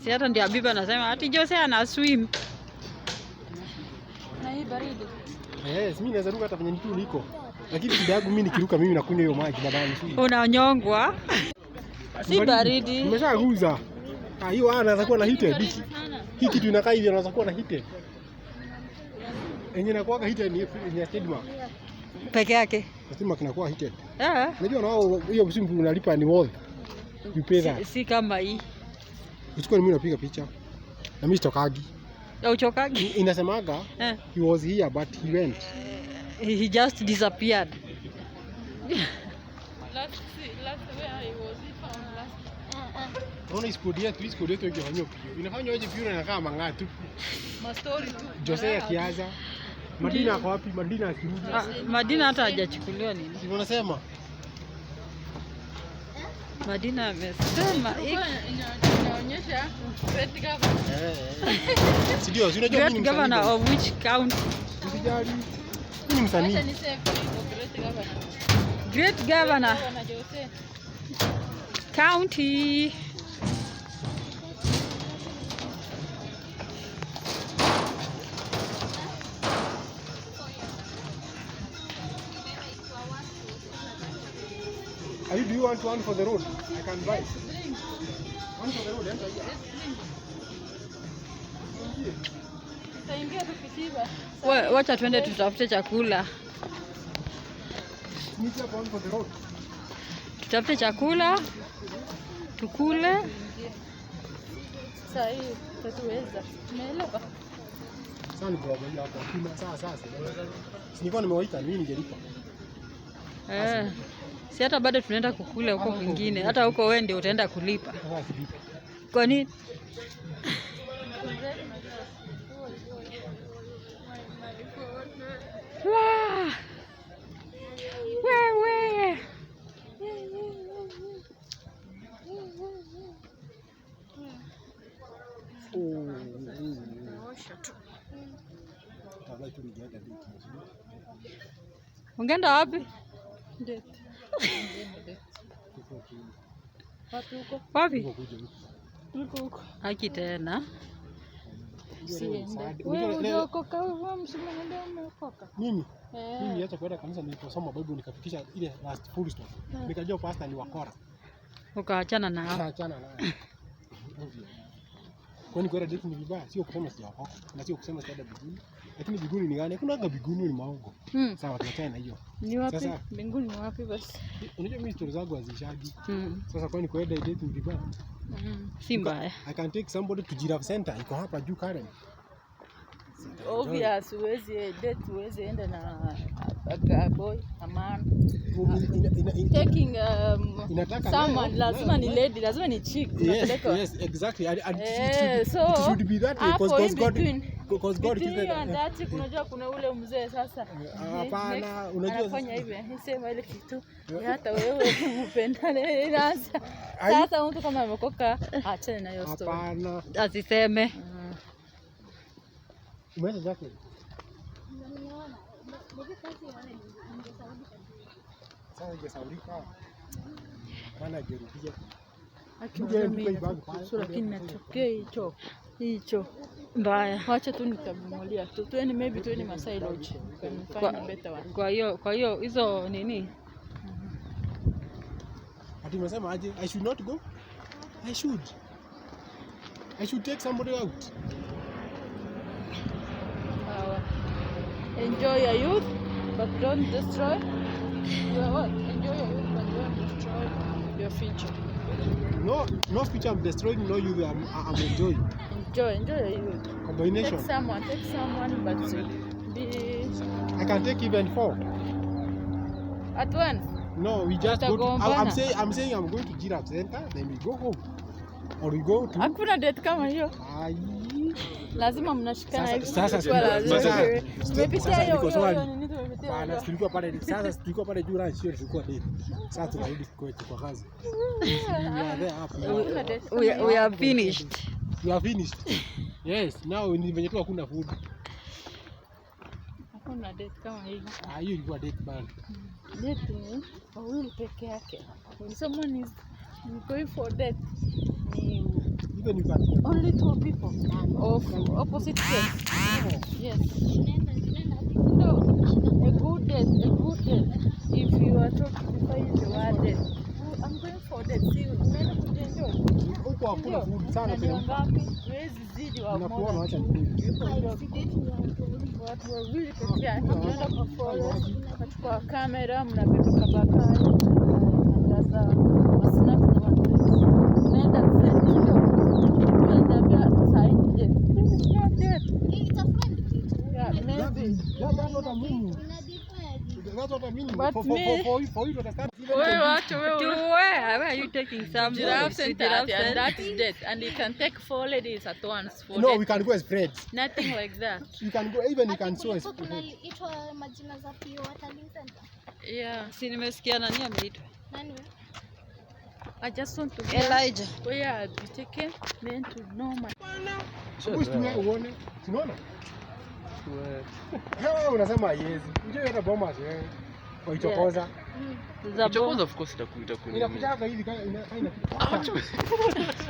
Si hata ndio Habiba anasema ati Jose ana swim. Na hii baridi. Mimi naweza ruka hata penye mtu liko. Lakini shida yangu mimi nikiruka mimi nakunywa hiyo maji badala. Unanyongwa. Si baridi. Nimeshaguza. Hiyo anaweza kuwa na heated. Hii kitu inakaa hivi anaweza kuwa na heated. Yenye inakuwa heated ni steamer. Peke yake. Steamer kinakuwa heated. Unajua nao hiyo msimu unalipa ni worth. You pay that. Si kama hii. Uchukue mimi napiga picha. Na mimi sitokagi. Uchokagi. Inasemaga he was here but he went. He just disappeared. Last where he was he found last. Ona iskodia tu ingefanywa pio. Inafanywa aje pio na kama mang'atu. Ma story tu. Jose akiaza. Madina ako wapi? Madina akirudi. Madina hata hajachukuliwa nini? Si unasema? Madina amesema inaonyesha great governor. Ndio, unajua great governor of which county? Usijali. Ni msanii. Acha niseme great governor. Great governor. Jose. County. Do you want one for the road? I can buy. One for the road, enter here. Wacha twende tutafute chakula. One for the road. Tutafute chakula. Tukule. Sasa hii tutaweza. Umeelewa? Sasa ni problem yako. Sasa. Nilikuwa nimewaita mimi ningelipa. Si hata bado tunaenda kukula huko kwingine. Hata huko wewe ndio utaenda kulipa. Kwa nini? Wewe. Ungeenda wapi? Wapi? Huko. Haki tena. Mimi acha kwenda kanisa niliposoma Bible nikafikisha ile last full stop. Nikajua pastor ni wakora. Ukaachana na hapo. Ukaachana na. Kwani kwenda date ni vibaya, sio kusema sijaokoka na sio kusema sienda biguni. Lakini biguni ni gani? Kuna biguni ni maongo. Sawa tuachane na hiyo. Ni wapi? Sasa binguni ni wapi basi? Unajua mimi stories zangu hazishagi. Sasa kwani kwenda date ni vibaya? Si mbaya. I can take somebody to Giraffe Center. Iko hapa juu Karen. Obvious uweze date uweze enda na a boy a man. Taking someone lazima ni lady, lazima ni chick. Yes, exactly. It should be that way because God is that. Unajua kuna ule mzee sasa. Hapana, unajua anafanya hivi. Sema ile kitu hata wewe upendane sasa. Sasa mtu kama amekoka achane na hiyo story. Hapana. Asiseme. Umeanza zake. Sasa ingesaulika. Bana jerudia. Lakini natokea hicho mbaya. Wacha tu nitabumolia. Tueni maybe tueni Masai Lodge. Kwa hiyo hizo nini? Ati umesema aje? I should not go? I should take somebody out. Enjoy your youth, but don't destroy your what? Enjoy your youth, but don't destroy your future. No future I'm destroying, no youth I'm enjoying. Enjoy your youth. Combination. Take someone, but be. I can take even 4. At once? No, we just go to, I'm saying I'm going to Giraffe Center, then we go home. Or we go to. Hakuna date kama hiyo. Lazima mnashikana hivi. Sasa tumepitia hiyo nini tumepitia. Bana tulikuwa pale sasa tulikuwa pale juu ranch tulikuwa date. Sasa tunarudi kwa kazi. We are finished. We are finished. Yes, now ni venye tu hakuna food. Hakuna date kama hiyo. Hiyo ilikuwa date bana. Date ni wawili peke yake. When someone is going for date ni Even you can. Only 2 people of opposite sex. Yes. So a good date. If you are talking to find the word date, I'm going for that. See, unaenda kujienjoy. Huko hakuna food sana Ni ngapi? Wezi zidi wa unakuona, moja. acha nikupe. Watu wawili pekee yake mnaenda kwa forest, mnachukua kamera, mnabeba kabakari, mnajaza masnacks na watu. Mnaenda sasa hiyo. Mnaenda saa nje. This is not date. It's a friend date. Yeah, maybe. That's what I mean. That's what I mean. But For you to understand. Wewe wacha To wewe. where are you taking some Giraffes and that, giraffes and that is dead. And you can take 4 ladies at once for No, date. we can go as friends. Nothing like that. You can go, even you can show us. Kunaitwa majina za PO Watalii Center. Yeah. Si nimesikia nani ameitwa? Nani wewe? I just want to go Elijah. where I'll be taken men to know my. Wish tu uone. Unaona? Wewe unasema haiwezi. Unajua hata bombas wewe. Waichokoza. Za Chokoza of course itakuita kwenye. Inakujaga hivi ina